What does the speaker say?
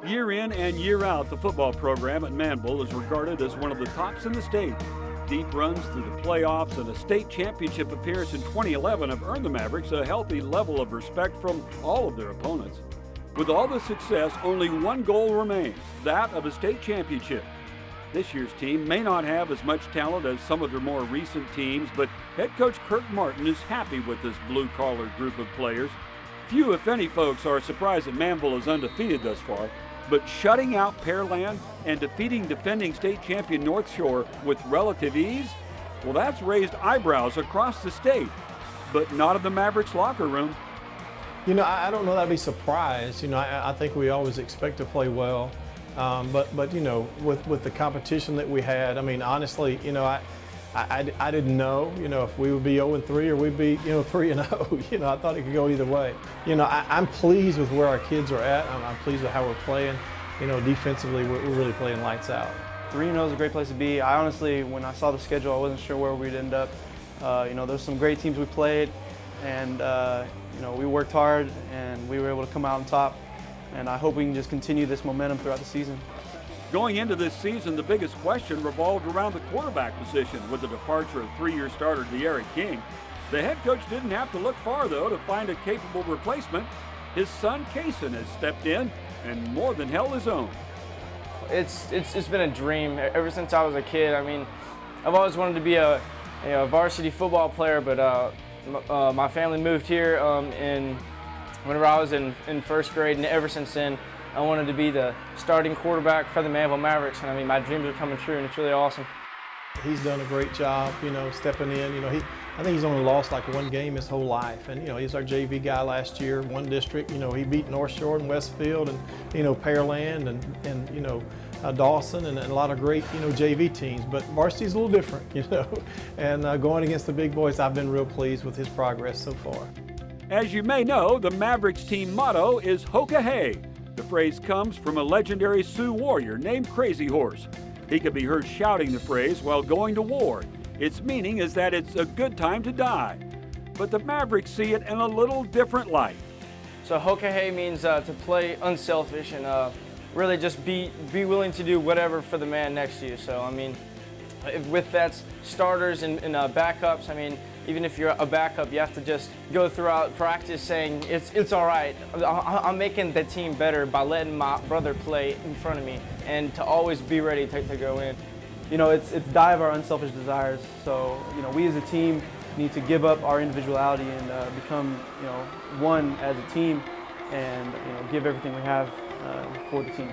Year in and year out, the football program at Manvel is regarded as one of the tops in the state. Deep runs through the playoffs and a state championship appearance in 2011 have earned the Mavericks a healthy level of respect from all of their opponents. With all the success, only one goal remains, that of a state championship. This year's team may not have as much talent as some of their more recent teams, but head coach Kirk Martin is happy with this blue-collar group of players. Few, if any, folks are surprised that Manvel is undefeated thus far, but shutting out Pearland and defeating defending state champion North Shore with relative ease, well, that's raised eyebrows across the state, but not in the Mavericks locker room. You know, I don't know that I'd be surprised. You know, I think we always expect to play well. But you know, with the competition that we had, I mean, honestly, you know, I didn't know, you know, if we would be 0-3 or we'd be, you know, 3-0. You know, I thought it could go either way. You know, I'm pleased with where our kids are at. I'm pleased with how we're playing. You know, defensively, we're really playing lights out. 3-0 is a great place to be. I honestly, when I saw the schedule, I wasn't sure where we'd end up. You know, there's some great teams we played, and you know, we worked hard and we were able to come out on top. And I hope we can just continue this momentum throughout the season. Going into this season, the biggest question revolved around the quarterback position with the departure of three-year starter De'Eric King. The head coach didn't have to look far, though, to find a capable replacement. His son, Kaysen, has stepped in and more than held his own. It's been a dream ever since I was a kid. I mean, I've always wanted to be a varsity football player, but my family moved here whenever I was in first grade, and ever since then, I wanted to be the starting quarterback for the Manvel Mavericks, and I mean, my dreams are coming true, and it's really awesome. He's done a great job, you know, stepping in. You know, I think he's only lost like one game his whole life, and you know, he's our JV guy last year, one district. You know, he beat North Shore and Westfield, and you know, Pearland, and you know, Dawson, and a lot of great, you know, JV teams. But varsity's a little different, you know, and going against the big boys, I've been real pleased with his progress so far. As you may know, the Mavericks team motto is Hoka Hey. The phrase comes from a legendary Sioux warrior named Crazy Horse. He could be heard shouting the phrase while going to war. Its meaning is that it's a good time to die. But the Mavericks see it in a little different light. So Hoka Hey means to play unselfish and really just be willing to do whatever for the man next to you. So I mean, with that's starters and backups, I mean, even if you're a backup, you have to just go throughout practice saying, it's all right. I'm making the team better by letting my brother play in front of me, and to always be ready to go in. You know, it's die of our unselfish desires. So, you know, we as a team need to give up our individuality and become, you know, one as a team, and you know, give everything we have for the team.